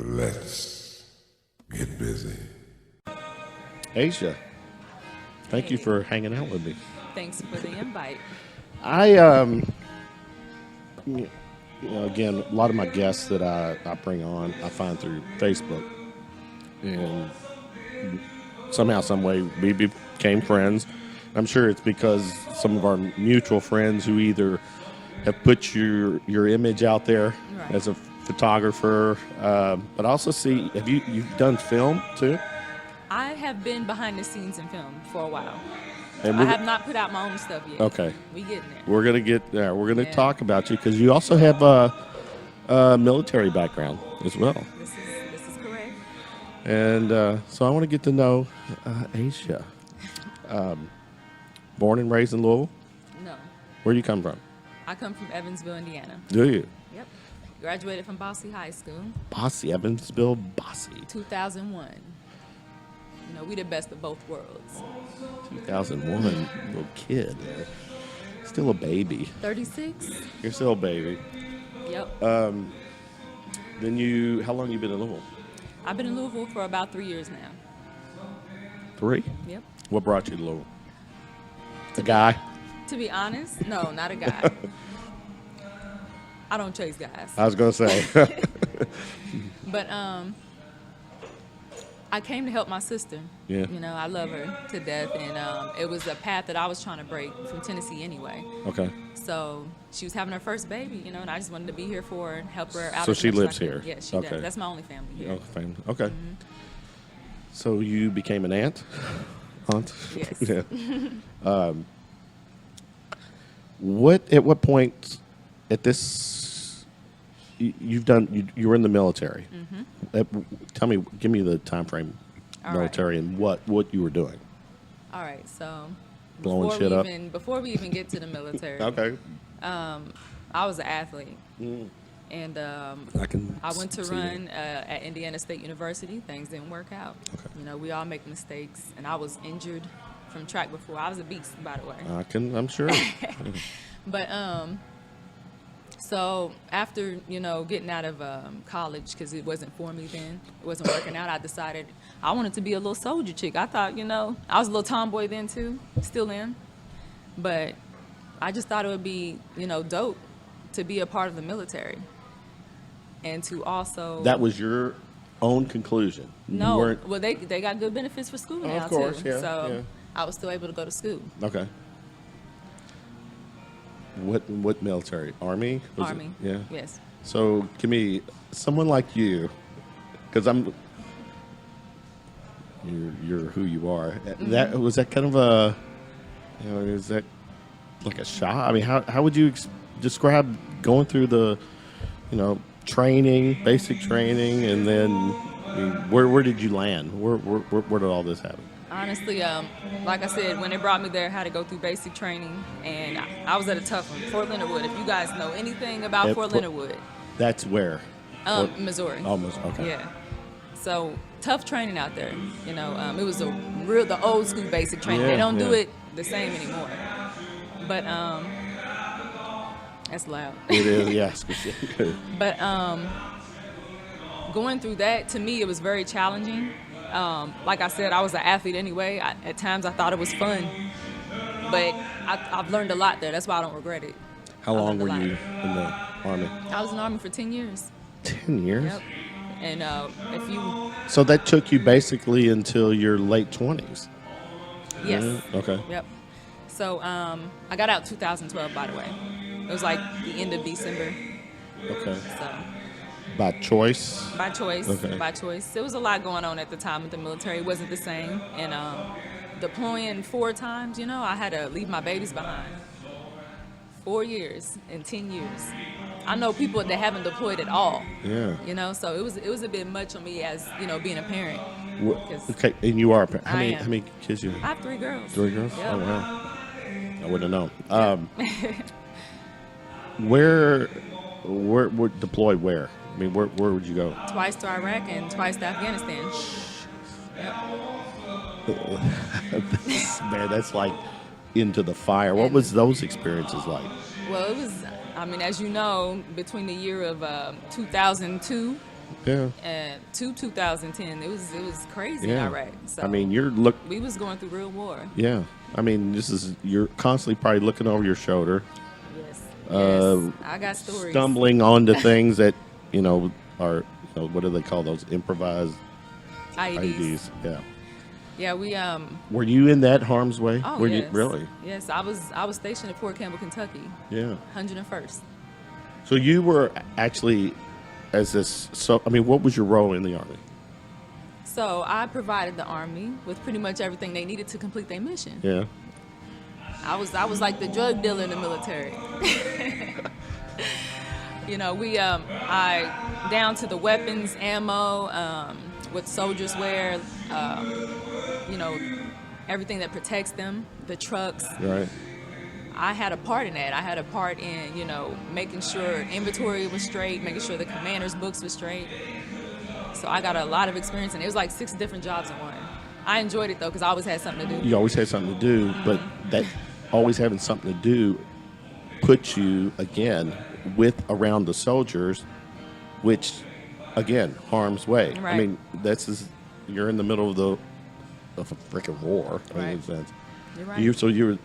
Let's get busy. Asia, thank you for hanging out with me. Thanks for the invite. Again, a lot of my guests that I bring on, I find through Facebook, and somehow, some way, we became friends. I'm sure it's because some of our mutual friends who either have put your image out there as a photographer, but I also see you've done film too. I have been behind the scenes in film for a while. And I have not put out my own stuff yet. Okay. We getting there. We're gonna get there. We're gonna talk about you because you also have a military background as well. This is correct. And so I want to get to know Asia. Born and raised in Louisville. No. Where do you come from? I come from Evansville, Indiana. Do you? Yep. Graduated from Bossy High School. Bossy, Evansville, Bossy. 2001. You know, we the best of both worlds. 2001, little kid. Still a baby. 36. You're still a baby. Yep. Then how long you been in Louisville? I've been in Louisville for about 3 years now. 3? Yep. What brought you to Louisville? A guy? To be honest, no, not a guy. I don't chase guys. I was gonna say. But I came to help my sister. Yeah. You know, I love her to death, and it was a path that I was trying to break from Tennessee anyway. Okay. So she was having her first baby, you know, and I just wanted to be here for her and help her out. So as she much as I lives could. here? Yeah, she Okay. does. That's my only family here. Oh, family. Okay. So you became an aunt? Yes. Yeah. At what point at this you were in the military? Tell me, give me the time frame, All military, and what you were doing. All right, so Blowing shit up? Before we even get to the military, Okay. I was an athlete. And I went to see run at Indiana State University. Things didn't work out. Okay. You know, we all make mistakes, and I was injured from track before. I was a beast, by the way. I'm sure. But so after, you know, getting out of college, because it wasn't for me then, it wasn't working out, I decided I wanted to be a little soldier chick. I thought, you know, I was a little tomboy then too, still am. But I just thought it would be, you know, dope to be a part of the military. And to also... That was your own conclusion? No. Well, they got good benefits for school now, of course, too. yeah, So yeah. I was still able to go to school. Okay. What military? Army? Was Army. It? Yeah. Yes. So give me someone like you, because you're who you are. That was that kind of a, you know, is that like a shock? I mean, how would you describe going through the, you know, training, basic training, and then I mean, where did you land? Where did all this happen? Honestly, like I said, when they brought me there, I had to go through basic training, and I was at a tough one, Fort Leonard Wood. If you guys know anything about Fort Leonard Wood. That's where? Missouri. Oh, Missouri. Okay. Yeah. So tough training out there. You know, it was the old school basic training. Yeah, they don't do yeah. it the same anymore. But that's loud. It is, yes. But going through that, to me, it was very challenging. Like I said, I was an athlete anyway. At times I thought it was fun. But I've learned a lot there. That's why I don't regret it. How long were you in the Army? I was in the Army for 10 years. 10 years? Yep. And if you... So that took you basically until your late 20s? Yes. Yeah. Okay. Yep. So I got out 2012, by the way. It was like the end of December. Okay. So By choice? by choice. Okay. By choice. There was a lot going on at the time with the military. It wasn't the same. And deploying 4 times, you know, I had to leave my babies behind. 4 years and 10 years. I know people that haven't deployed at all. Yeah. You know, so it was a bit much on me as, you know, being a parent. Okay, and you are a parent. How I am. many kids you I have 3 girls. 3 girls? Yep. Oh, wow. I wouldn't have known. Where deployed where? I mean, where would you go? Twice to Iraq and twice to Afghanistan. Yep. Man, that's like into the fire. What was those experiences like? Well, it was, I mean, as you know, between the year of 2002 Yeah. and to 2010, it was crazy Yeah. in Iraq. So I mean, we was going through real war. Yeah. I mean, you're constantly probably looking over your shoulder, Yes, yes, I got stories. stumbling onto things that are what do they call those improvised IEDs? Yeah. Yeah, we Were you in that harm's way? Oh, Were yes. you really? Yes, I was stationed at Fort Campbell, Kentucky. Yeah. 101st. So you were actually what was your role in the Army? So I provided the Army with pretty much everything they needed to complete their mission. Yeah. I was like the drug dealer in the military. I down to the weapons, ammo, what soldiers wear, everything that protects them, the trucks. Right. I had a part in that. I had a part in, making sure inventory was straight, making sure the commander's books were straight. So I got a lot of experience, and it was like 6 different jobs in one. I enjoyed it, though, because I always had something to do. You always had something to do, but that always having something to do puts you, again, around the soldiers, which, again, harm's way. Right. I mean, you're in the middle of a freaking war. Right. In a sense. You're right. So you were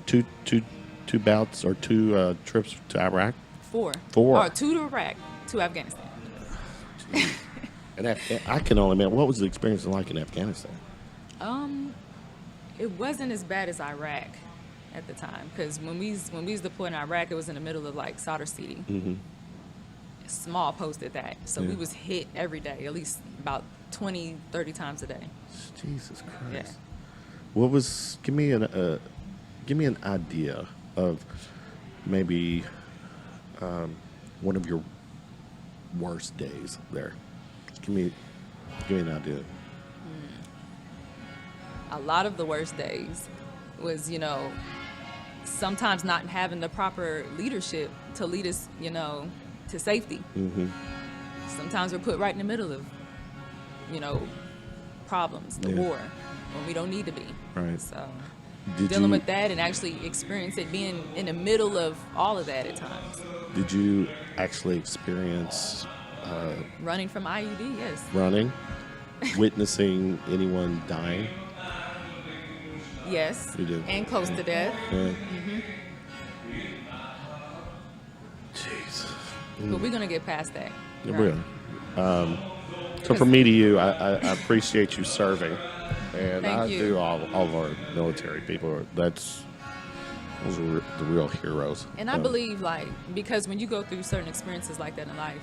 two bouts or 2 trips to Iraq? 4. 4. Or 2 to Iraq, 2 Afghanistan. And I can only imagine, what was the experience like in Afghanistan? It wasn't as bad as Iraq at the time, because when we was deployed in Iraq, it was in the middle of like Sadr City. Mm-hmm. Small post at that. So Yeah. we was hit every day, at least about 20, 30 times a day. Jesus Christ. Yeah. What was? Give me an idea of maybe one of your worst days there. Give me an idea. A lot of the worst days was, sometimes not having the proper leadership to lead us, to safety. Mm-hmm. Sometimes we're put right in the middle of, problems, the Yeah. war, when we don't need to be. Right. So Did dealing you with that and actually experience it being in the middle of all of that at times. did you actually experience Running from IUD, yes. running, witnessing anyone dying? Yes. You did. And close to death. Yeah. Jeez. But we're going to get past that. Yeah, Right. really. So from me to you, I appreciate you serving, and Thank I you. do all of our military people. Those are the real heroes. And I believe, because when you go through certain experiences like that in life,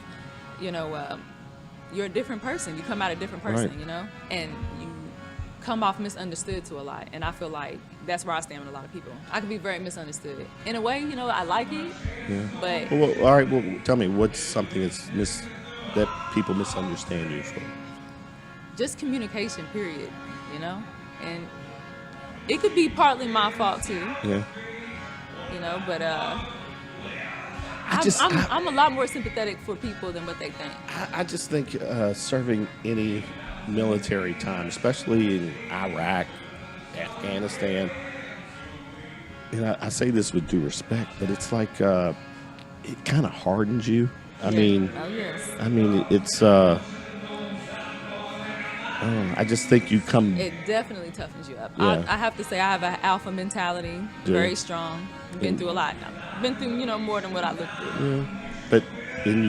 you're a different person. You come out a different person, Right. and you come off misunderstood to a lot. And I feel like that's where I stand with a lot of people. I can be very misunderstood. In a way, I like it, Yeah. but Well, all right. Well, tell me, what's something that people misunderstand you for? just communication, period, And it could be partly my fault, too, Yeah. but just- I'm a lot more sympathetic for people than what they think. I just think serving any military time, especially in Iraq, Afghanistan, and I say this with due respect, but it's like it kind of hardens you. I mean, Oh, yes. It's. I just think you come. It definitely toughens you up. Yeah. I have to say I have an alpha mentality, Do very you? strong. Been through a lot. I've been through, more than what I looked through. Yeah. But then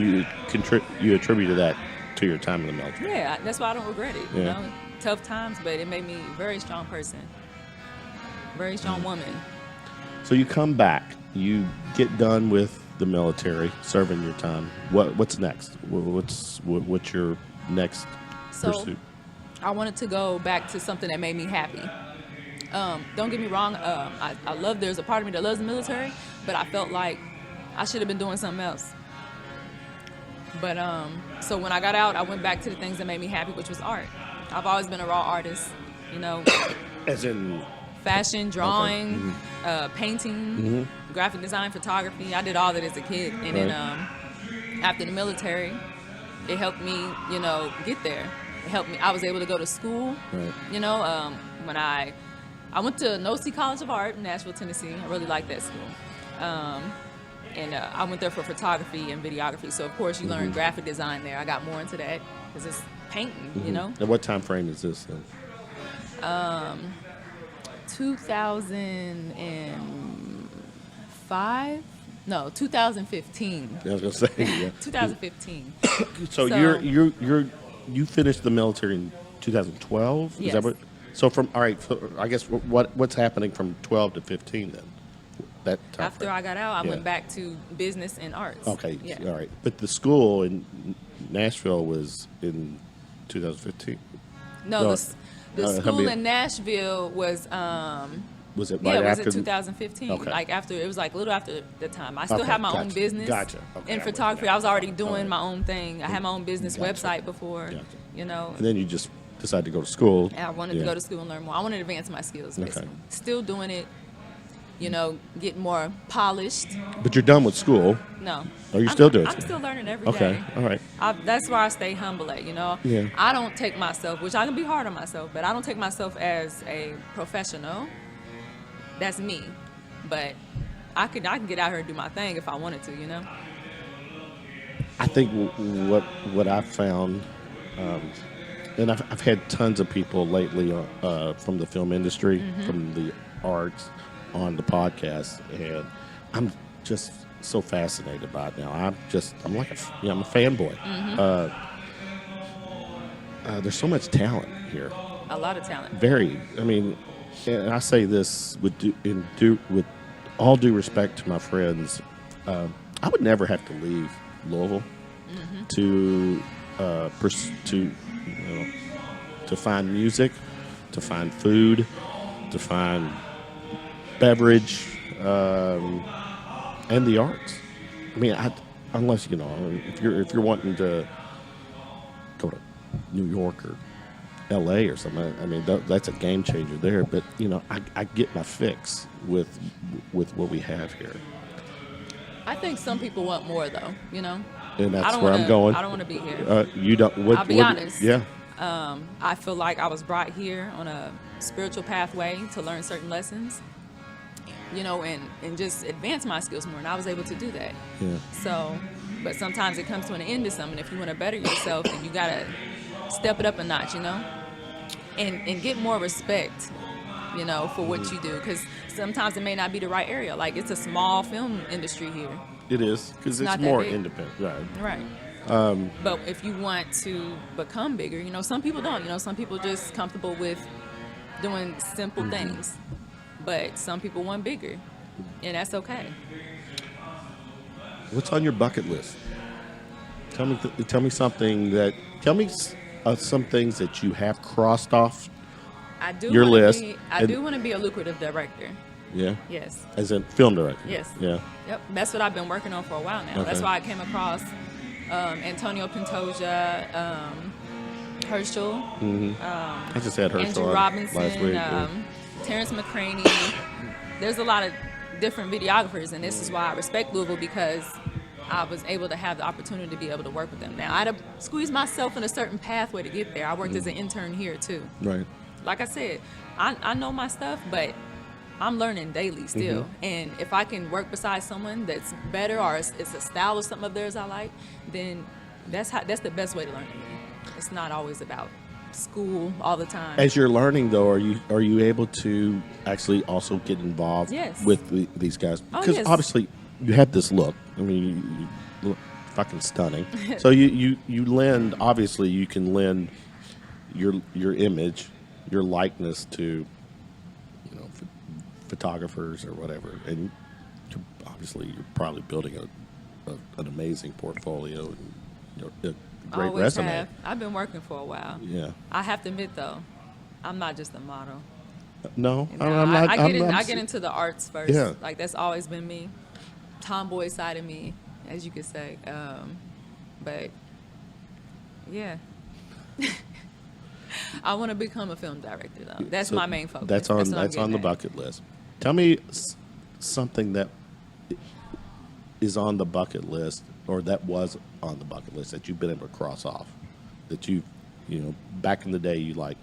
you attribute that to your time in the military. Yeah, that's why I don't regret it. Yeah. Tough times, but it made me a very strong person, very strong woman. So you come back, you get done with the military, serving your time. What's next? What's your next So pursuit? I wanted to go back to something that made me happy. Don't get me wrong. I love. There's a part of me that loves the military, but I felt like I should have been doing something else. But so when I got out, I went back to the things that made me happy, which was art. I've always been a raw artist, As in, fashion, drawing, Okay. painting, graphic design, photography. I did all that as a kid, and then after the military, it helped me, get there. It helped me. I was able to go to school. Right. When I went to Nosy College of Art in Nashville, Tennessee. I really liked that school. And I went there for photography and videography. So, of course, you learn graphic design there. I got more into that because it's painting, you Mm-hmm. know. And what time frame is this then? 2005? No, 2015. I was gonna say, yeah. 2015. So you finished the military in 2012. Is Yes. that what? So from all right. So I guess what's happening from 12 to 15 then? That time After frame. I got out, I Yeah. went back to business and arts. Okay. Yeah. All right. But the school in Nashville was in 2015. No, No, the how school many- in Nashville was Was it yeah, right it was after? in 2015. Okay. Like after, it was like a little after the time. I still Okay, have my own gotcha. business. Gotcha. Okay, In I'm with photography, you. I was already doing All right. my own thing. I had my own business Gotcha. website before, Gotcha. you know. And then you just decided to go to school. And I wanted to go to school and learn more. I wanted to advance my skills, basically. Okay. Still doing it, you know, get more polished. But you're done with school. No. Oh, you're still doing it? I'm still learning every day. Okay. All right. That's where I stay humble at, you know. Yeah. I don't take myself, which I can be hard on myself, but I don't take myself as a professional. That's me. But I can get out here and do my thing if I wanted to, you know. I think what I've found, and I've had tons of people lately from the film industry, from the arts, on the podcast, and I'm just so fascinated by it now. I'm like I'm a fanboy. There's so much talent here. A lot of talent. Very. I mean, and I say this with all due respect to my friends. I would never have to leave Louisville to find music, to find food, to find beverage, and the arts. I mean, unless if you're wanting to go to New York or L.A. or something, I mean that's a game changer there. But I get my fix with what we have here, I think some people want more, though, you know. and I that's don't where wanna, I'm going. I don't want to be here. You don't. I'll be honest. Yeah. I feel like I was brought here on a spiritual pathway to learn certain lessons, you know, and just advance my skills more. And I was able to do that. Yeah. So, but sometimes it comes to an end to something. If you want to better yourself, then you got to step it up a notch, you know, and get more respect, you know, for what you do. Because sometimes it may not be the right area. Like, it's a small film industry here. It is, because it's not that more big. independent. Right. Right. But if you want to become bigger, you know, some people don't. You know, some people just comfortable with doing simple things. But some people want bigger, and that's okay. What's on your bucket list? Tell me something that. Tell me some things that you have crossed off. I do Your wanna list, I and- do want to be a lucrative director. Yeah. Yes. As a film director. Yes. Yeah. Yep. That's what I've been working on for a while now. Okay. That's why I came across Antonio Pantoja, Herschel, I just had Herschel Andrew on Robinson, last week. Yeah. Terrence McCraney. There's a lot of different videographers, and this is why I respect Louisville, because I was able to have the opportunity to be able to work with them. Now, I had to squeeze myself in a certain pathway to get there. I worked as an intern here, too. Right. Like I said, I know my stuff, but I'm learning daily still. And if I can work beside someone that's better, or it's a style or something of theirs I like, then that's the best way to learn to me. It's not always about school all the time. As you're learning, though, are you able to actually also get involved Yes. with these guys? Oh, Because yes. obviously you have this look. I mean, you look fucking stunning. So you lend. Obviously, you can lend your image, your likeness to photographers or whatever, and obviously you're probably building an amazing portfolio and a great Always resume. have. I've been working for a while. Yeah. I have to admit, though, I'm not just a model. No, You know, I'm not. I get into the arts first. Yeah. Like, that's always been me. Tomboy side of me, as you could say. But yeah. I want to become a film director, though. That's So my main focus. That's what I'm on getting the at. bucket list. Tell me something that is on the bucket list, or that was on the bucket list, that you've been able to cross off. That you back in the day, you like,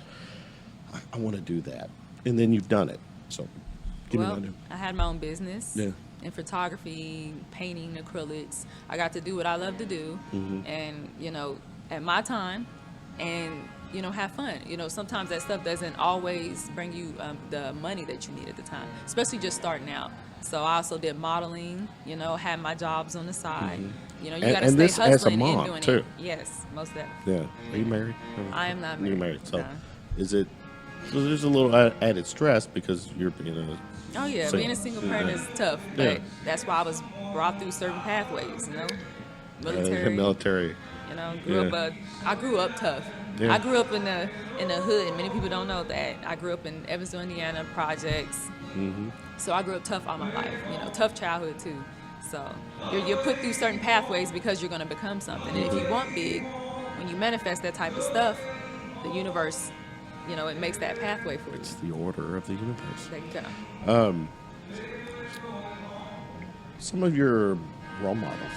I want to do that, and then you've done it. So, give me Well, one. I had my own business. Yeah. In photography, painting, acrylics. I got to do what I love to do. Mm-hmm. And, at my time, and have fun. Sometimes that stuff doesn't always bring you the money that you need at the time, especially just starting out. So I also did modeling, had my jobs on the side. You got to stay this as a hustling mom, and doing too. it. Yes, most of that. Yeah. Are you married? I am not married. You're married. So No. is it? So there's a little added stress because you're Oh yeah, So- being a single parent is tough, but Yeah. that's why I was brought through certain pathways. Military. military. I grew up tough. Yeah. I grew up in the hood. Many people don't know that. I grew up in Evansville, Indiana projects. So I grew up tough all my life. Tough childhood too. So you're put through certain pathways because you're going to become something. And if you want big, when you manifest that type of stuff, the universe, it makes that pathway for you. It's the order of the universe. There you go. Some of your role models,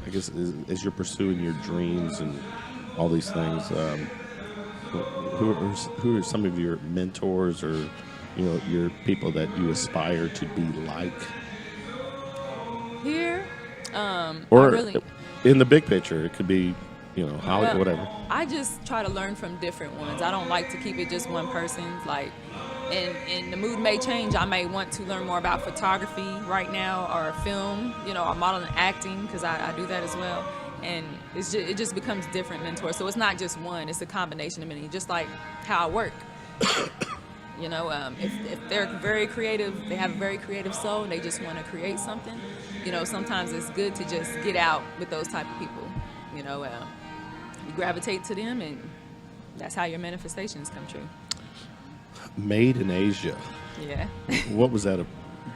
I guess as you're pursuing your dreams and all these things, who are some of your mentors or your people that you aspire to be like? Here, Or I really, in the big picture, it could be, Hollywood, whatever. I just try to learn from different ones. I don't like to keep it just one person. And the mood may change. I may want to learn more about photography right now, or film, or modeling and acting, because I do that as well. And it just becomes different mentors. So it's not just one. It's a combination of many, just like how I work. If they're very creative, they have a very creative soul, and they just want to create something, sometimes it's good to just get out with those type of people. You gravitate to them, and that's how your manifestations come true. Made in Asia. Yeah. What was that?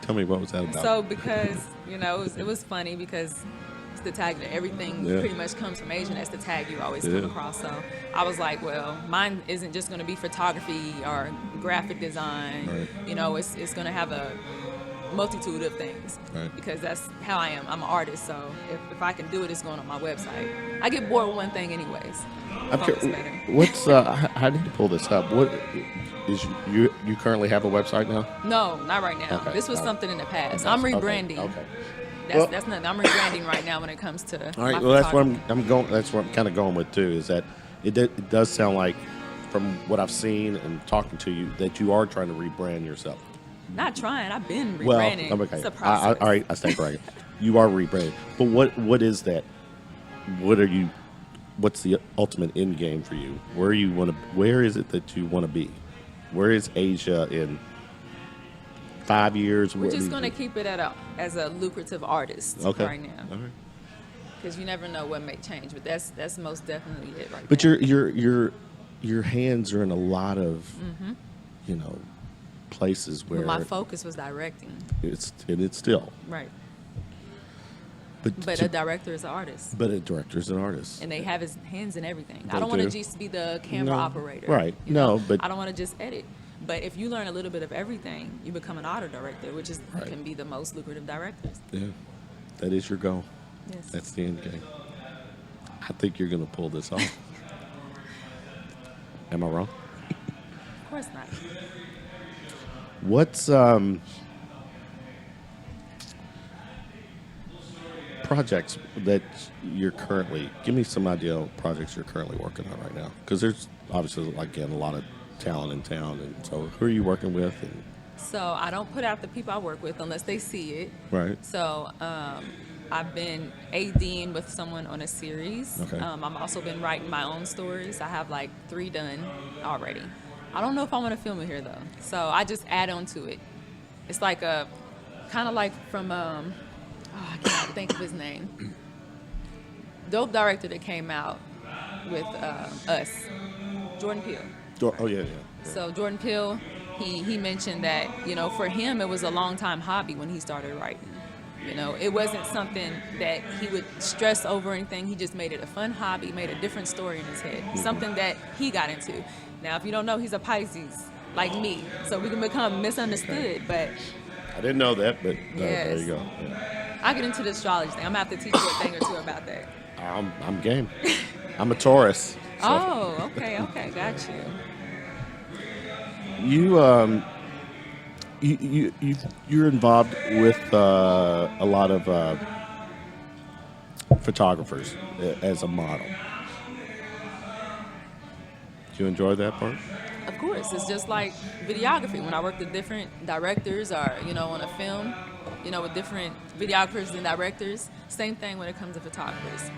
Tell me, what was that about? So because, it was funny because it's the tag that everything pretty much comes from Asia. That's the tag you always come across. So I was like, well, mine isn't just going to be photography or graphic design. Right. It's going to have a multitude of things, Right. because that's how I am. I'm an artist, so if I can do it, it's going on my website. I get bored with one thing anyways. Focus better. What's I need to pull this up. What is you currently have a website now? No, not right now. Okay. This was All right. something in the past. I'm rebranding. Okay. That's nothing. I'm rebranding right now when it comes to. All right. my Well, that's what photography. I'm going. That's what I'm kind of going with too. Is that it does sound like, from what I've seen and talking to you, that you are trying to rebrand yourself. Not trying. I've been Well, rebranding. okay. It's a process. all right. I stand corrected. You are rebranding. But what is that? What's the ultimate end game for you? Where is it that you want to be? Where is Asia in 5 years? We're just going to keep it as a lucrative artist right now, All right. because you never know what may change. But that's most definitely it right But there. your hands are in a lot of places where But my focus was directing. it's still. Right. But a director is an artist, But a director's an artist. and they have his hands in everything. They I don't want to do. just be the camera No. operator. Right. you know? No, but- I don't want to just edit. But if you learn a little bit of everything, you become an auto director, which Right. can be the most lucrative directors. Yeah, that is your goal. Yes. That's the end game. I think you're going to pull this off. Am I wrong? Of course not. What's projects that you're currently, give me some idea of projects you're currently working on right now, because there's obviously, again, a lot of talent in town, and so who are you working with? And So I don't put out the people I work with unless they see it. right. So I've been ADing with someone on a series. Okay. I've also been writing my own stories. I have like 3 done already. I don't know if I want to film it here though. So I just add on to it. It's like kind of like from, I can't think of his name. Dope director that came out with us, Jordan Peele. Oh yeah. So Jordan Peele, he mentioned that, for him it was a long time hobby when he started writing. It wasn't something that he would stress over or anything. He just made it a fun hobby, made a different story in his head, something that he got into. Now, if you don't know, he's a Pisces, like me, so we can become misunderstood, but I didn't know that, but there Yes. you go. Yeah. I get into the astrology thing. I'm going to have to teach you a thing or two about that. I'm game. I'm a Taurus. So. Oh, okay, got You you're involved with a lot of photographers as a model. You enjoy that part? Of course, it's just like videography. When I work with different directors or, on a film, with different videographers and directors, same thing when it comes to photographers.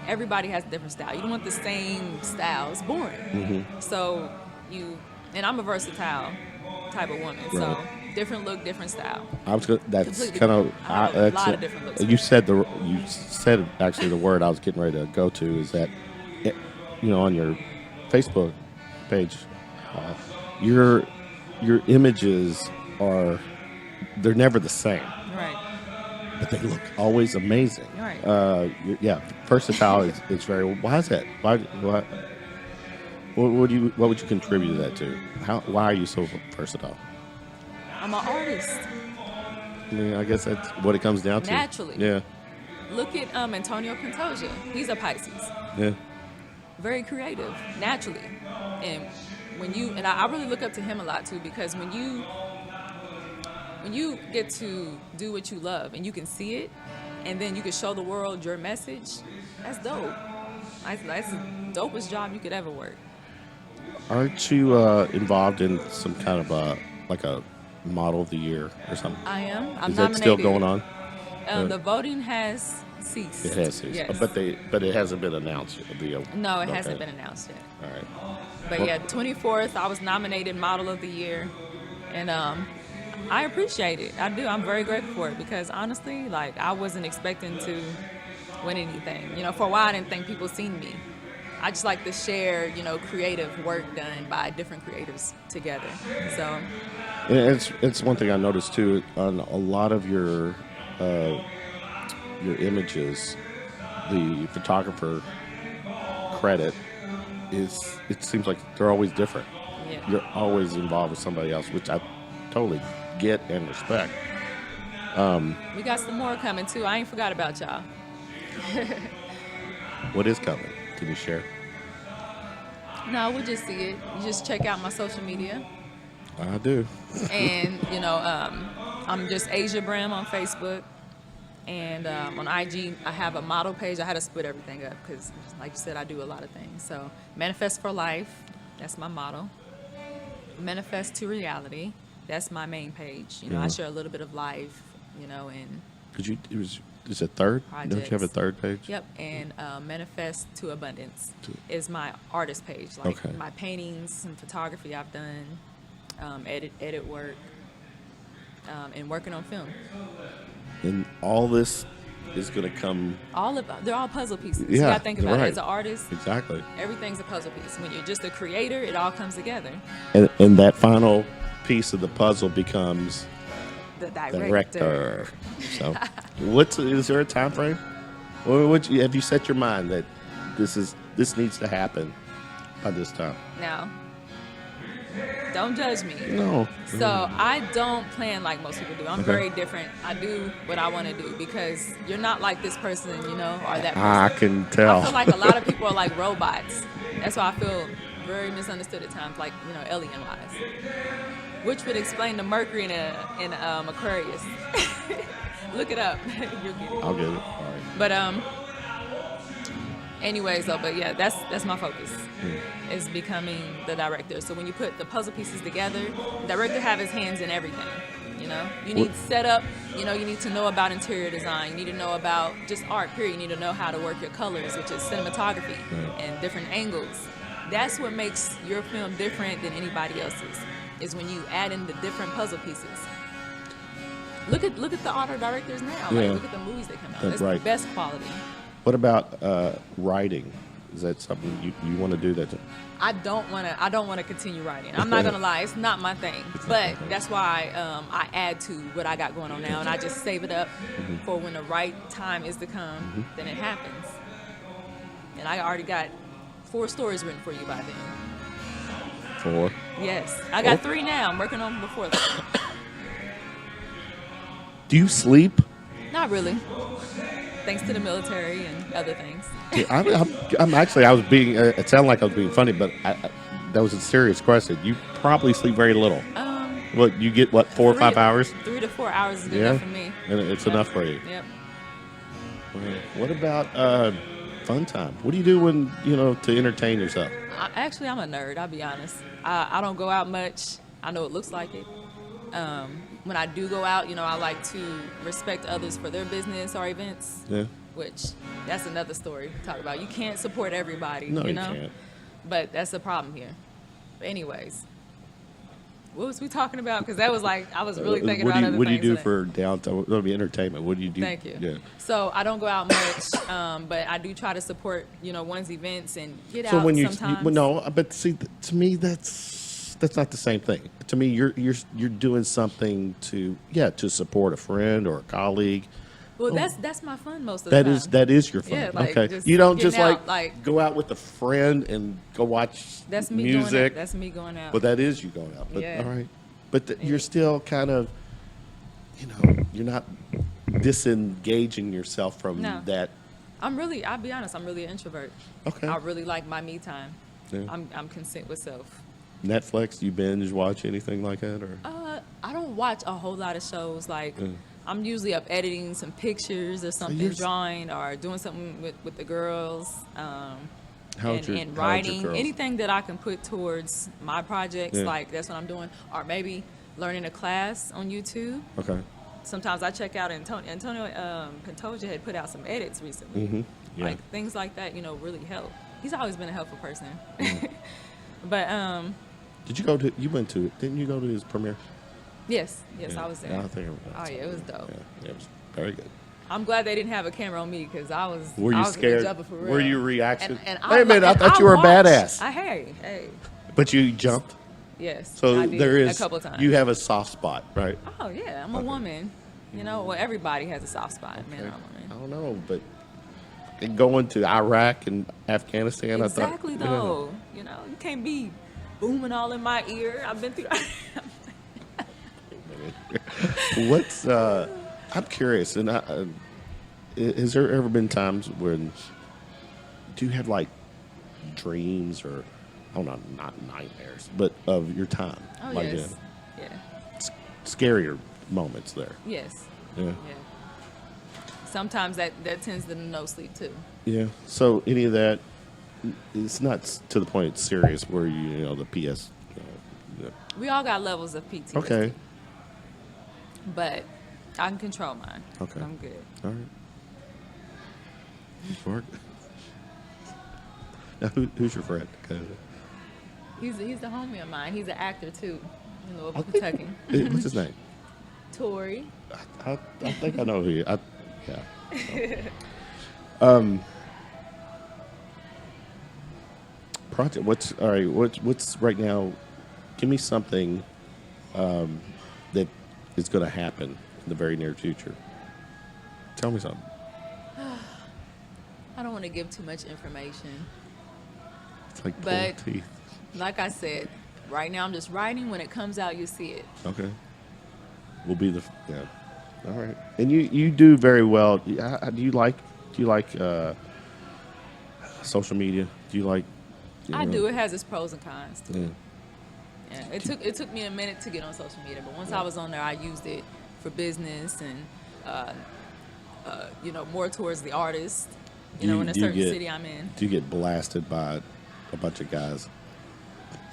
Everybody has a different style. You don't want the same style. It's boring. So and I'm a versatile type of woman. So Right. different look, different style. That's Completely kind of different. I have a lot of different looks. you said actually the word I was getting ready to go to is that on your Facebook page, your images they're never the same, Right. but they look always amazing. Right. Versatile is very. Why is that? Why? What would you contribute to that to? Why are you so versatile? I'm an artist. I mean, I guess that's what it comes down to. Naturally. Yeah. Look at Antonio Pantoja. He's a Pisces. Yeah. Very creative, naturally. And I really look up to him a lot too, because when you get to do what you love and you can see it, and then you can show the world your message, that's dope. That's the dopest job you could ever work. Aren't you involved in some kind of like a model of the year or something? I am. I'm Is that nominated. still going on? The voting has ceased. It has ceased. Yes. But it hasn't been announced. No, it hasn't been announced yet. All right. But yeah, 24th, I was nominated Model of the Year, and I appreciate it. I do. I'm very grateful for it, because honestly, I wasn't expecting to win anything. For a while, I didn't think people seen me. I just like to share, creative work done by different creators together. So It's one thing I noticed too on a lot of your images, the photographer credit it seems like they're always different. yeah. You're always involved with somebody else, which I totally get and respect. We got some more coming too. I ain't forgot about y'all. What is coming? Can you share? No, we'll just see it. You just check out my social media. I do. And, I'm just Asia Brimm on Facebook. And on IG, I have a model page. I had to split everything up because, like you said, I do a lot of things. So, Manifest for Life, that's my motto. Manifest to Reality, that's my main page. I share a little bit of life, and Is it third? projects. Don't you have a third page? Yep, and Manifest to Abundance is my artist page. Okay. My paintings and photography I've done, edit work, and working on film. And all this is going to come. They're all puzzle pieces. Yeah, You gotta think about right. it. As an artist, Exactly. everything's a puzzle piece. When you're just a creator, it all comes together. And that final piece of the puzzle becomes The director. So, is there a time frame? Or have you set your mind that this needs to happen by this time? Now, don't judge me. No. So I don't plan like most people do. I'm Okay. very different. I do what I want to do, because you're not like this person, or that person. I can tell. I feel like a lot of people are like robots. That's why I feel very misunderstood at times, like, alien-wise. Which would explain the Mercury in Aquarius. Look it up. You'll get it. I'll get it. All right. But anyways, but yeah, that's my focus. Is becoming the director. So when you put the puzzle pieces together, the director have his hands in everything. You need setup. You need to know about interior design. You need to know about just art. Period. You need to know how to work your colors, which is cinematography, and different angles. That's what makes your film different than anybody else's. Is when you add in the different puzzle pieces. Look at the art directors now. Yeah. Look at the movies that come out. That's That's right. the best quality. What about writing? Is that something you want to do? That I don't want to continue writing. I'm not gonna lie, it's not my thing. But that's why I add to what I got going on now, and I just save it up for when the right time is to come. Then it happens. And I already got 4 stories written for you by then. 4? Yes, I got 3 now. I'm working on before that. Do you sleep? Not really. Thanks to the military and other things. I'm actually. I was being. It sounded like I was being funny, but that was a serious question. You probably sleep very little. What you get? 4 or 5 hours? 3 to 4 hours is good enough for me. And it's enough for you. Yep. What about Fun time. What do you do when to entertain yourself? I'm a nerd. I'll be honest. I don't go out much. I know it looks like it. When I do go out, I like to respect others for their business or events. Yeah. Which that's another story to talk about. You can't support everybody. No, you you know? can't. But that's the problem here. But anyways, what was we talking about? Because that was like I was really thinking about other things. What do you do for downtime? That'll be entertainment. What do you do? Thank you. Yeah. So I don't go out much, but I do try to support one's events and get So out when sometimes. but see, to me that's not the same thing. To me, you're doing something to support a friend or a colleague. Well, that's my fun most of the time. That is your fun. Yeah, like, okay. just You don't just getting out, go out with a friend and go watch that's me music. Going out. That's me going out. But that is you going out. But Yeah. all right. But you're still kind of, you're not disengaging yourself from No. that. I'll be honest, I'm really an introvert. Okay. I really like my me time. Yeah. I'm content with self. Netflix, do you binge watch anything like that, or? I don't watch a whole lot of shows. Like, I'm usually up editing some pictures or something, drawing or doing something with the girls, and writing. Anything that I can put towards my projects, like that's what I'm doing. Or maybe learning a class on YouTube. Okay. Sometimes I check out Antonio Pantoja had put out some edits recently. Mm-hmm. Yeah. Like things like that, really help. He's always been a helpful person. But Did you didn't you go to his premiere? yes, Yeah. I was there. Yeah, I think It was dope. Yeah, it was very good. I'm glad they didn't have a camera on me because I was. Were I you was scared? jumping for real. Were you reaction? And Wait a minute, I thought you were a watched. badass. Hey. But you jumped. Yes. So I did there is a couple times. You have a soft spot, right? Oh yeah, I'm a woman. Well, everybody has a soft spot, man or woman. I don't know, but going to Iraq and Afghanistan, Exactly I thought. though. You can't be booming all in my ear. I've been through. What's I'm curious, and has there ever been times when do you have like dreams or not nightmares, but of your time? Oh like yes. Yeah. Scarier moments there. Yes. Yeah. Sometimes that tends to no sleep too. Yeah. So any of that, it's not to the point it's serious where the PS. We all got levels of PTSD. Okay. But I can control mine. Okay. I'm good. All right. Now, who's your friend? He's a homie of mine. He's an actor too in Louisville, Kentucky. What's his name? Tori. I think I know who. Yeah. Project. What's right now? Give me something that is going to happen in the very near future. Tell me something. I don't want to give too much information. It's like pulling But teeth. like I said, right now I'm just writing. When it comes out, you see it. Okay. We'll be all right. And you do very well. Do you like social media? Do you like? I do. It has its pros and cons too. Yeah. Yeah. It took me a minute to get on social media, but once I was on there, I used it for business and more towards the artist. In a certain city I'm in. Do you get blasted by a bunch of guys?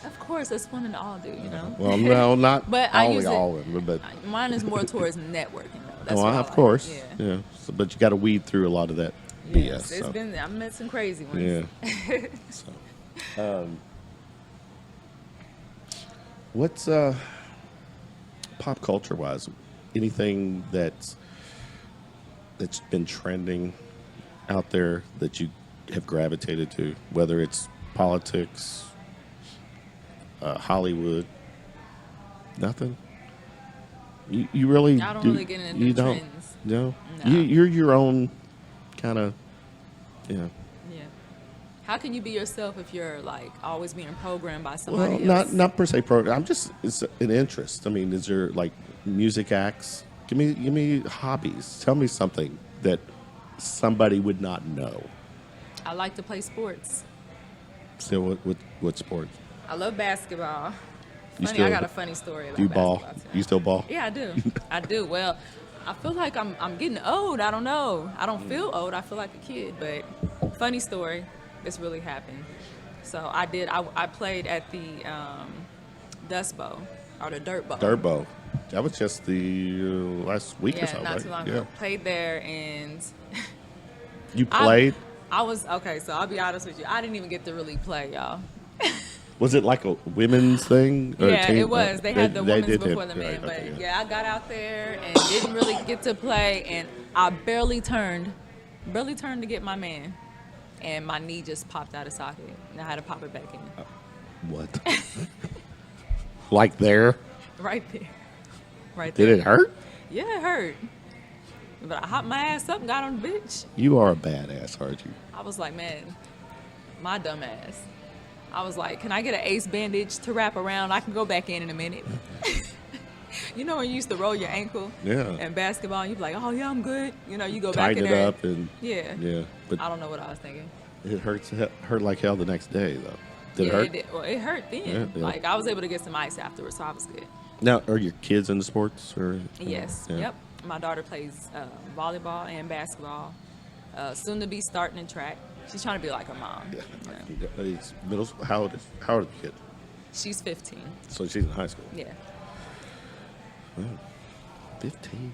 Of course, that's one and all do. Well, no, not But I only use it. all of them, but Mine is more towards networking though. That's what I of like. course, Yeah. So, but you got to weed through a lot of that Yes, BS. So. I've met some crazy ones. Yeah. So, what's pop culture wise? Anything that's been trending out there that you have gravitated to, whether it's politics, Hollywood? Nothing. You really? I don't really get into you trends. No. No. You're your own kind of. Yeah. Yeah. How can you be yourself if you're like always being programmed by Well, somebody else? not per se program. It's an interest. I mean, is there like music acts? Give me hobbies. Tell me something that somebody would not know. I like to play sports. So what sport? I love basketball. You Funny, still- I got a funny story about Do you ball? basketball too. You still ball? Yeah, I do. I do. Well, I feel like I'm getting old. I don't know. I don't feel old. I feel like a kid, but Funny story. This really happened. So I played at the Dust Bowl or the Dirt Bowl. Dirt Bowl. That was just the last week or Yeah, so, not right? too long Yeah. ago. Played there, and You played? I was okay. So I'll be honest with you. I didn't even get to really play, y'all. Was it like a women's thing? Or a Yeah, team? it was. They had the women's did before have- the men. right, But okay, yeah, I got out there and didn't really get to play, and I barely turned to get my man, and my knee just popped out of socket, and I had to pop it back in. What? Like there? Right there. Right there. Did it hurt? Yeah, it hurt. But I hopped my ass up and got on the bench. You are a badass, aren't you? I was like, man, my dumb ass. I was like, can I get an ace bandage to wrap around? I can go back in a minute. You know when you used to roll your ankle Yeah. in basketball, you'd be like, oh, yeah, I'm good. You know, you go Tighten back it in there. up and Yeah. But I don't know what I was thinking. it hurt like hell the next day though. Did it hurt? did. Well, it hurt then. Yeah. Like, I was able to get some ice afterwards, so I was good. Now, are your kids into sports or? Yes. Yeah. Yep. My daughter plays volleyball and basketball. Soon to be starting in track. She's trying to be like her mom. Yeah. you know. It's middle school. How old is the kid? She's 15. So she's in high school. Yeah. 15.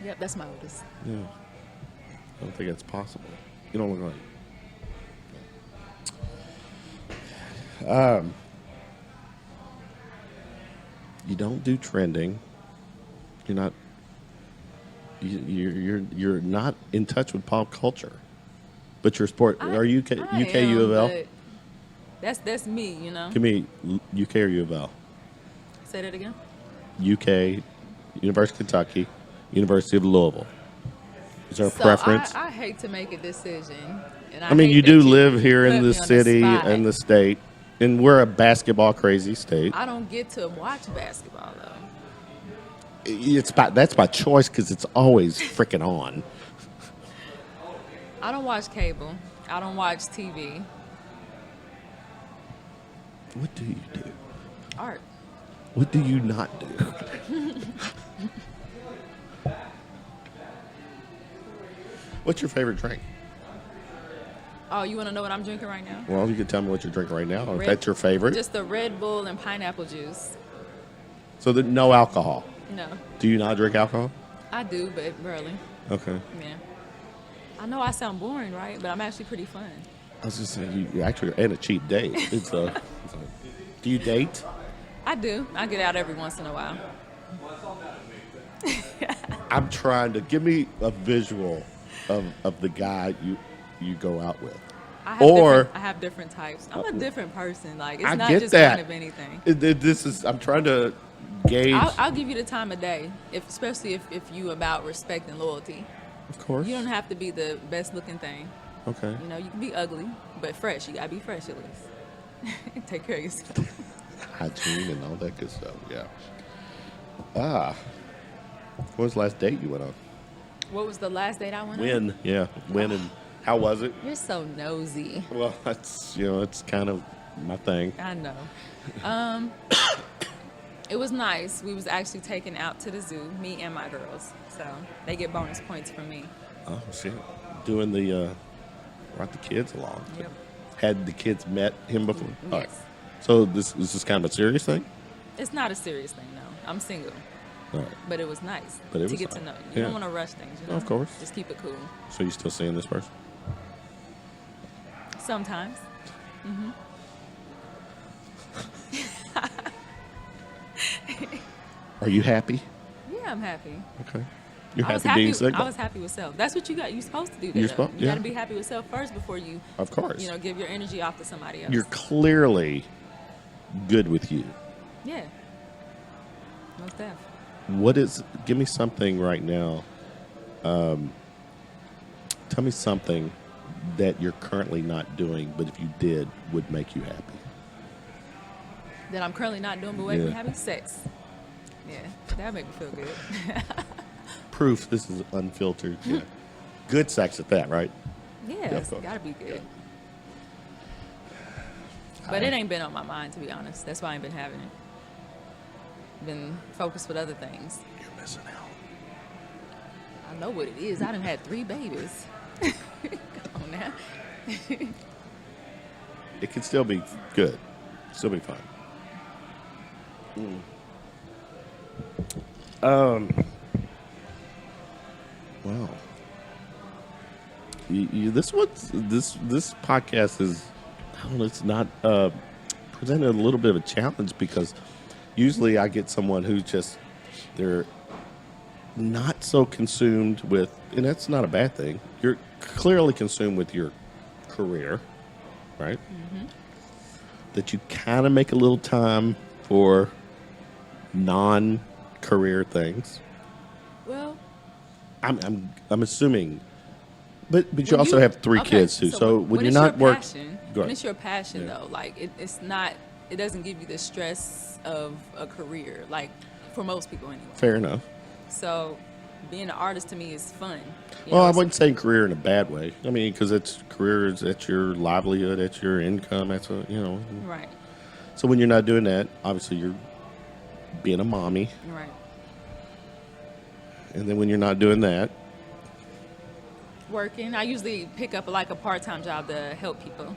Yep, that's my oldest. Yeah. I don't think that's possible. You don't look like. You don't do trending. You're not. You're not in touch with pop culture. But your sport. Are you UK U of L? That's me, you know. Give me UK or U of L. Say that again. UK, University of Kentucky, University of Louisville. Is there a So preference? I hate to make a decision. And I mean, hate you that do live here put in me the on city spot. and the state, and we're a basketball crazy state. I don't get to watch basketball though. That's by choice because it's always freaking on. I don't watch cable. I don't watch TV. What do you do? Art. What do you not do? What's your favorite drink? Oh, you want to know what I'm drinking right now? Well, you can tell me what you're drinking right now. If Red- that's your favorite. Just the Red Bull and pineapple juice. So no alcohol. No, Do you not drink alcohol? I do, but rarely. Okay. Yeah. I know I sound boring, right? But I'm actually pretty fun. I was just saying, you actually and a cheap date. Do you date? I do. I get out every once in a while. I'm trying to give me a visual of the guy you go out with. I Or- have different types. I'm a different person. Like, it's I not get just that. one of anything. I'm trying to gauge. I'll give you the time of day, especially if you about respect and loyalty. Of course. You don't have to be the best looking thing. Okay. You know, you can be ugly, but fresh. You gotta be fresh at least. Take care of yourself. Hygiene and all that good stuff. Yeah. What was the last date you went on? What was the last date I went on? When? Yeah. When and how was it? You're so nosy. Well, that's it's kind of my thing. I know. It was nice. We was actually taken out to the zoo, me and my girls. So they get bonus points from me. Oh shit. Doing the brought the kids along. Yep. Had the kids met him before? Yes. All right. So this is kind of a serious thing? It's not a serious thing, no. I'm single. All right. But it was nice But it to was get to nice. know. You Yeah. don't want to rush things, you know? Of course. Just keep it cool. So you still seeing this person? Sometimes. Are you happy? Yeah, I'm happy. Okay. You're I was happy being single? I was happy with self. That's what you're supposed to do. You're though. supposed- You got yeah. to be happy with self first before you, Of course. give your energy off to somebody else. You're clearly good with you. Yeah. Most def. Give me something right now. Tell me something that you're currently not doing, but if you did, would make you happy. That I'm currently not doing, but making me Yeah. happy. Sex. Yeah, that would make me feel good. Proof this is unfiltered. Yeah. Good sex at that, right? Yeah, of it's course. got to be good. But it ain't been on my mind, to be honest. That's why I ain't been having it. Been focused with other things. You're missing out. I know what it is. I done had 3 babies. Come on now. it can still be good. Still be fun. Wow. This podcast is, I don't know, it's not presented a little bit of a challenge because usually I get someone who just, they're not so consumed with, and that's not a bad thing. You're clearly consumed with your career, right? Mm-hmm. That you kind of make a little time for non-career things. Well, I'm assuming, but you also have three kids too. So when you're not working, when it's your passion though, like it's not, it doesn't give you the stress of a career, like for most people anyway. Fair enough. So being an artist to me is fun. Well, I wouldn't say career in a bad way. I mean, because it's career, it's your livelihood, it's your income, that's a, Right. So when you're not doing that, obviously you're being a mommy. Right. And then when you're not doing that, working. I usually pick up like a part-time job to help people.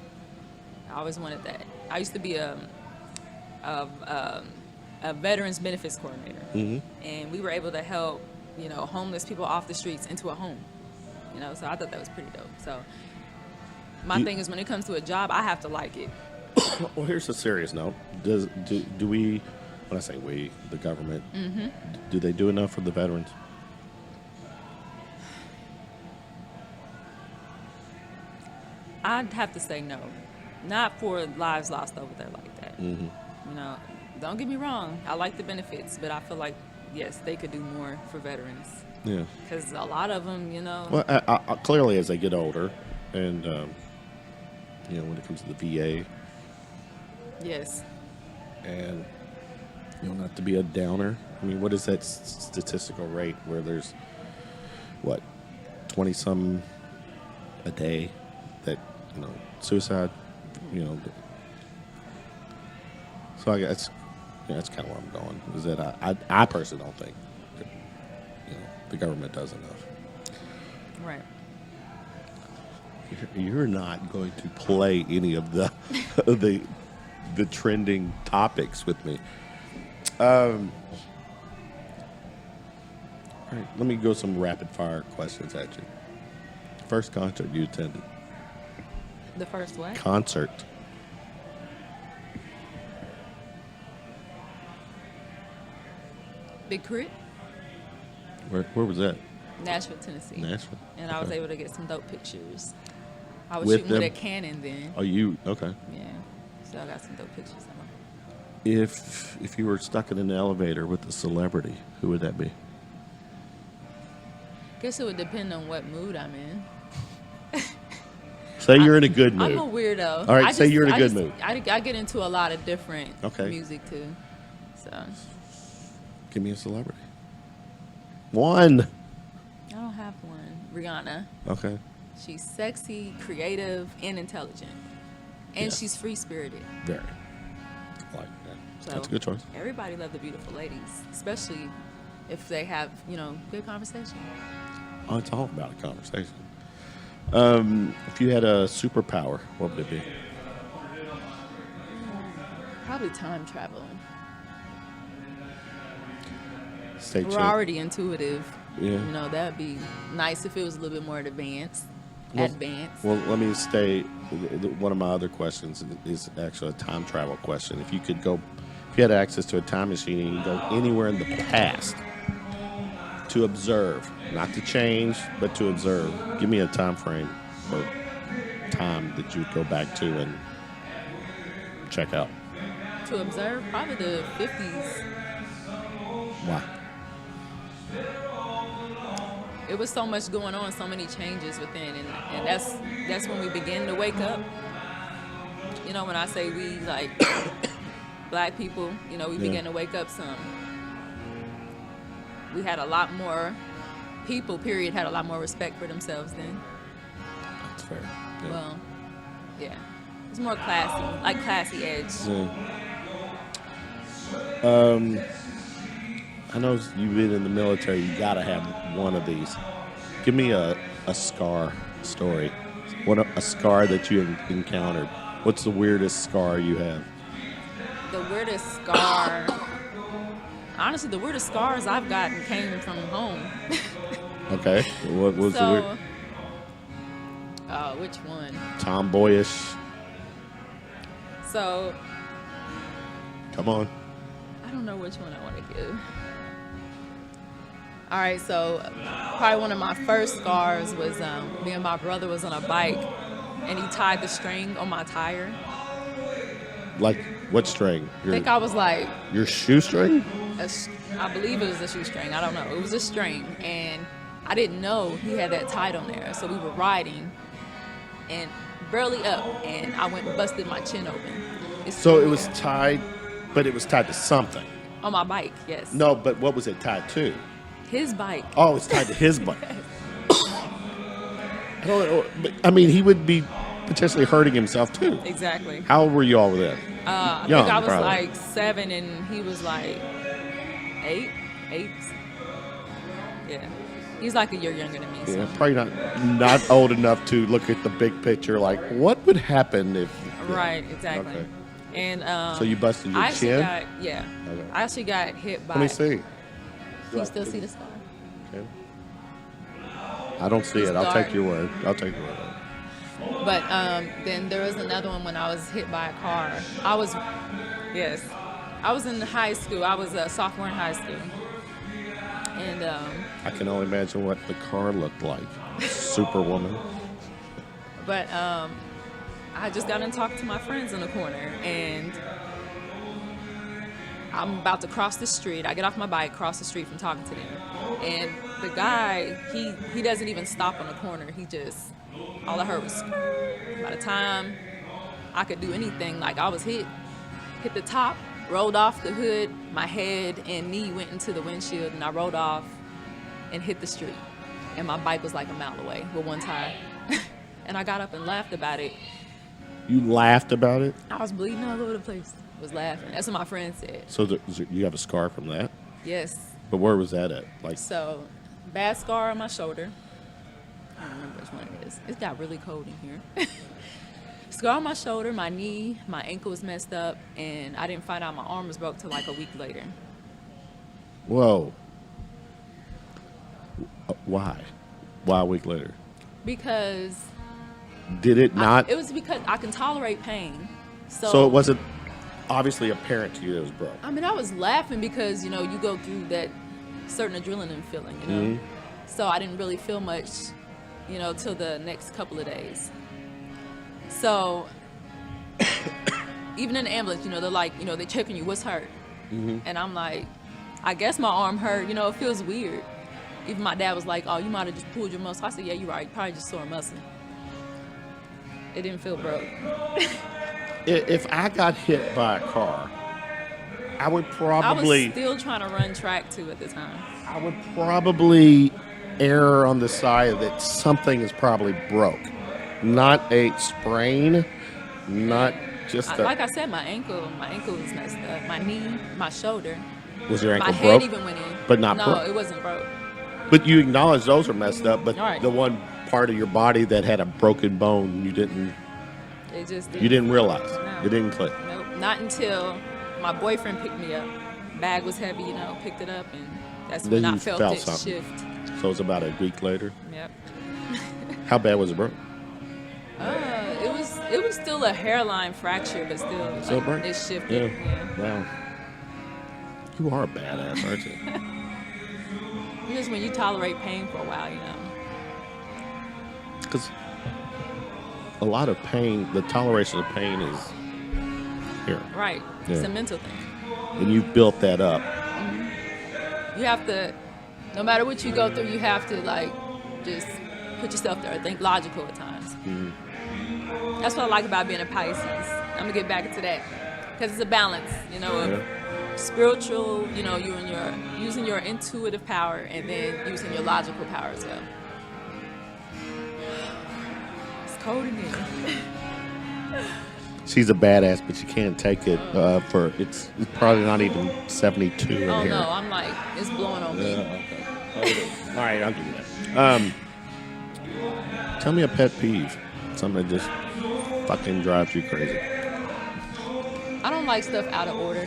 I always wanted that. I used to be a veterans benefits coordinator, and we were able to help homeless people off the streets into a home. So I thought that was pretty dope. So my thing is when it comes to a job, I have to like it. Well, here's a serious note. Do we, when I say we, the government, do they do enough for the veterans? I'd have to say no. Not for lives lost over there like that. Don't get me wrong. I like the benefits, but I feel like, yes, they could do more for veterans. Yeah. Because a lot of them, Well, I, clearly as they get older, and, when it comes to the VA. Yes. And, not to be a downer. I mean, what is that statistical rate where there's, 20-some a day that, suicide, So I guess that's kind of where I'm going. Is that I personally don't think that, the government does enough. Right. You're not going to play any of the the trending topics with me. All right, let me go some rapid fire questions at you. First concert you attended? The first what? Concert. Big Crit? Where was that? Nashville, Tennessee. Nashville. And I was able to get some dope pictures. I was With shooting with them? a Canon then. Oh, you okay? Yeah. So I got some dope pictures of them. If you were stuck in an elevator with a celebrity, who would that be? Guess it would depend on what mood I'm in. Say you're in a good mood. I'm a weirdo. All right, say you're in a good mood. I get into a lot of different Okay. music too. So Give me a celebrity. One. I don't have one. Rihanna. Okay. She's sexy, creative, and intelligent. And Yes. she's free-spirited. Very. I like that. So That's a good choice. Everybody loves the beautiful ladies, especially if they have, good conversation. Oh, it's all about a conversation. If you had a superpower, what would it be? Probably time traveling. Stay We're tuned. already intuitive. Yeah. That'd be nice if it was a little bit more advanced. Well, let me stay. One of my other questions is actually a time travel question. If you had access to a time machine and you could go anywhere in the past to observe, not to change, but to observe, give me a time frame or time that you would go back to and check out. To observe, probably the 50s. Why? It was so much going on, so many changes within, and that's when we begin to wake up. When I say we, like, black people, we begin to wake up some. We had a lot more, people, period, had a lot more respect for themselves then. That's fair. Yeah. Well, yeah. It's more classy, like classy edge. Yeah. I know you've been in the military. You gotta have one of these. Give me a scar story. What a scar that you encountered? What's the weirdest scar you have? The weirdest scar. Honestly, the weirdest scars I've gotten came from home. Okay. What was the weird? Which one? Tomboyish. So, Come on. I don't know which one I want to give. All right, so probably one of my first scars was me and my brother was on a bike, and he tied the string on my tire. Like what string? I think I was like, Your shoestring? I believe it was a shoestring. I don't know. It was a string, and I didn't know he had that tied on there. So we were riding, and barely up, and I went and busted my chin open. So it was tied, but it was tied to something. On my bike, yes. No, but what was it tied to? His bike. Oh, it's tied to his bike. I don't know, but I mean, he would be potentially hurting himself too. Exactly. How old were you all then? I Young, think I was probably. like 7 and he was like 8. Yeah. He's like a year younger than me. So. Yeah, probably not old enough to look at the big picture. Like, what would happen if? Right, exactly. Okay. And So you busted your I actually chin? yeah. Okay. I actually got hit by. Let me see. Can you still see the scar? Okay. I don't see It's it. I'll dark. take your word. I'll take your word. But then there was another one when I was hit by a car. I was in high school. I was a sophomore in high school. And I can only imagine what the car looked like. Superwoman. but I just got in talking to my friends in the corner, and I'm about to cross the street. I get off my bike, cross the street from talking to them. And the guy, he doesn't even stop on the corner. He just, all I heard was, by the time I could do anything, like I was hit the top, rolled off the hood, my head and knee went into the windshield, and I rolled off and hit the street. And my bike was like a mile away with one tire. And I got up and laughed about it. You laughed about it? I was bleeding all over the place. Was laughing. That's what my friend said. So you have a scar from that? Yes. But where was that at? Like, So, bad scar on my shoulder. I don't remember which one it is. It's got really cold in here. Scar on my shoulder, my knee, my ankle was messed up, and I didn't find out my arm was broke till like a week later. whoa. Why? Why a week later? Because Did it not? it was because I can tolerate pain. So it wasn't obviously apparent to you that it was broke. I mean, I was laughing because, you know, you go through that certain adrenaline feeling, you know. Mm-hmm. So I didn't really feel much, you know, till the next couple of days. So even in the ambulance, you know, they're like, you know, they're checking you, what's hurt? Mm-hmm. And I'm like, I guess my arm hurt, you know, it feels weird. Even my dad was like, oh, you might have just pulled your muscle. I said, yeah, you're right, you probably just sore muscle. It didn't feel broke. If I got hit by a car, I would probably... I was still trying to run track too at the time. I would probably err on the side that something is probably broke. Not a sprain, not just a... Like I said, my ankle was messed up. My knee, my shoulder. Was your ankle My broke? head even went in. But not no, broke? it wasn't broke. But you acknowledge those are messed up, but Right. the one part of your body that had a broken bone, you didn't realize. No. It didn't click. Nope, not until my boyfriend picked me up. Bag was heavy, you know, picked it up, and that's Then when I you felt felt it something. shift. So it's about a week later. Yep. How bad was it broke? It was still a hairline fracture, but still, Still like, broke? it shifted. Yeah. Wow. You are a badass, aren't you? Because when you tolerate pain for a while, you know. Because a lot of pain, the toleration of pain is here. Right. Yeah. It's a mental thing. And you've built that up. You have to, no matter what you go through, you have to, like, just put yourself there. Think logical at times. Mm-hmm. That's what I like about being a Pisces. I'm going to get back into that. Because it's a balance, you know, of spiritual, you know, using your intuitive power and then using your logical power as well. It's cold in here. She's a badass, but you can't take it for it's probably not even 72 in Oh, here. no, I'm like, it's blowing on me. Okay. All right, I'll give you that. Tell me a pet peeve. Something that just fucking drives you crazy. I don't like stuff out of order,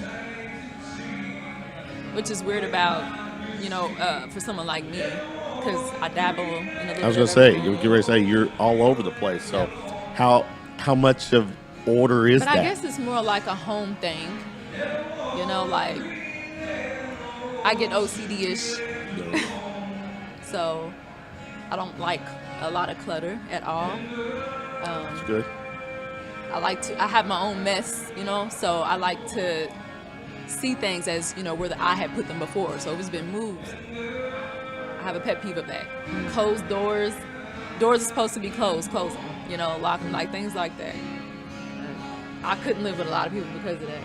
which is weird about, for someone like me, because I dabble in a little bit. I was gonna say, you get ready to say you're all over the place. So, how much of order is But that? I guess it's more like a home thing. Like I get OCD-ish, so I don't like a lot of clutter at all. That's good. I have my own mess, so I like to see things as, where I had put them before. So if it's been moved, I have a pet peeve of that. Closed doors. Doors are supposed to be closed, close them, lock them, like things like that. I couldn't live with a lot of people because of that.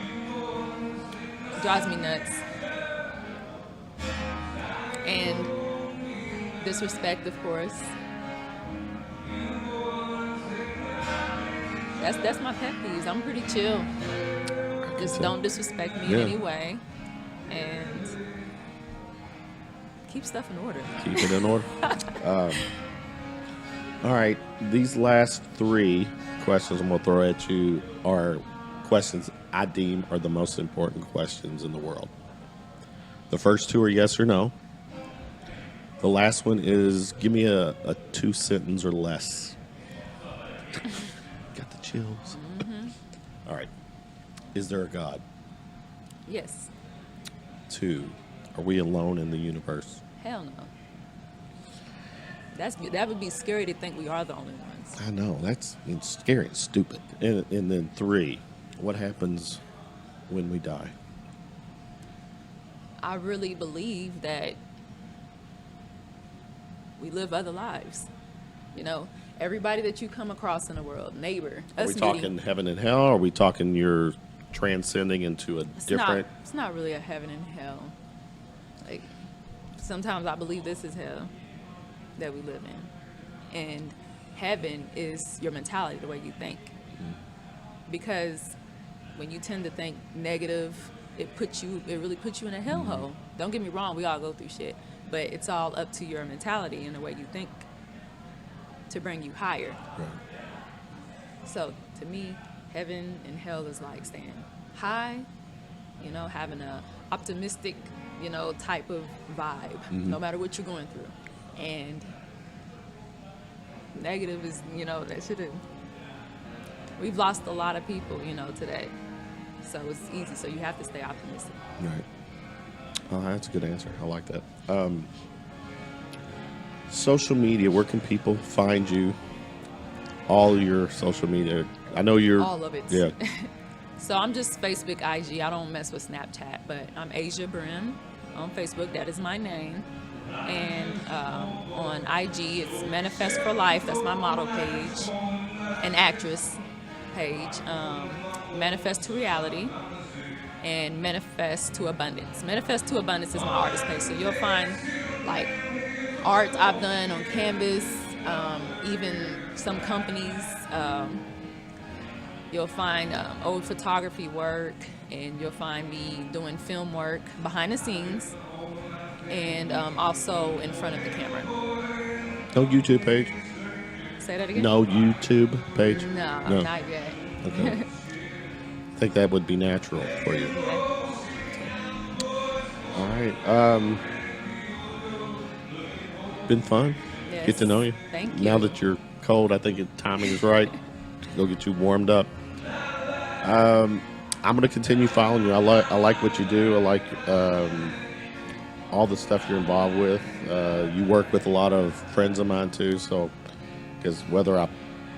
It drives me nuts. And disrespect, of course. That's my pet peeves. I'm pretty chill. Just don't disrespect me in any way. And keep stuff in order. Keep it in order. All right. These last 3 questions I'm going to throw at you are questions I deem are the most important questions in the world. The first 2 are yes or no. The last one is give me a 2-sentence or less. Got the chills. Mm-hmm. All right. Is there a God? Yes. 2, are we alone in the universe? Hell no. That would be scary to think we are the only ones. I know. It's scary and stupid. And then 3, what happens when we die? I really believe that we live other lives. Everybody that you come across in the world, neighbor, Are we talking heaven and hell? Or are we talking you're transcending into a different... It's not really a heaven and hell. Like, sometimes I believe this is hell that we live in. And heaven is your mentality, the way you think. Mm-hmm. Because when you tend to think negative, it really puts you in a hellhole. Mm-hmm. Don't get me wrong, we all go through shit. But it's all up to your mentality and the way you think to bring you higher. Right. So to me, heaven and hell is like staying high, having a optimistic, type of vibe, mm-hmm. no matter what you're going through. And negative is, that shouldn't. We've lost a lot of people, today. So it's easy. So you have to stay optimistic. Right. Oh, that's a good answer. I like that. Social media, where can people find you? All your social media. I know you're... All of it. Yeah. So I'm just Facebook, IG. I don't mess with Snapchat, but I'm Asia Brimm on Facebook. That is my name. And on IG, it's Manifest for Life. That's my model page. An actress page. Manifest to Reality. And Manifest to Abundance. Manifest to Abundance is my artist page. So you'll find like art I've done on canvas, even some companies. You'll find old photography work, and you'll find me doing film work behind the scenes, and also in front of the camera. No YouTube page? Say that again? No YouTube page? No. Not yet. Okay. I think that would be natural for you. All right. Been fun. Yes. Get to know you. Thank you. Now that you're cold, I think the timing is right. Go get you warmed up. I'm going to continue following you. I like what you do. I like all the stuff you're involved with. You work with a lot of friends of mine too. So, because whether I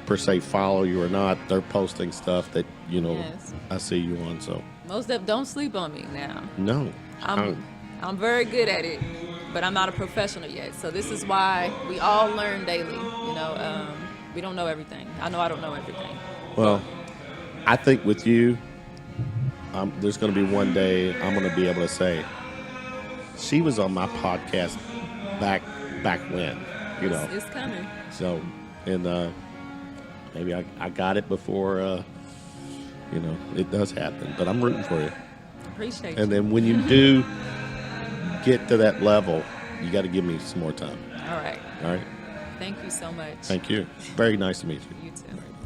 per se follow you or not, they're posting stuff that Yes. I see you on. So Most of them don't sleep on me now. no, I'm very good at it, but I'm not a professional yet. So this is why we all learn daily. We don't know everything. I know I don't know everything. Well, I think with you, there's going to be one day I'm going to be able to say, she was on my podcast back when, It's coming. So, and maybe I got it before, it does happen. But I'm rooting for you. Appreciate you. And then when you do get to that level, you got to give me some more time. All right. All right? Thank you so much. Thank you. Very nice to meet you. You too.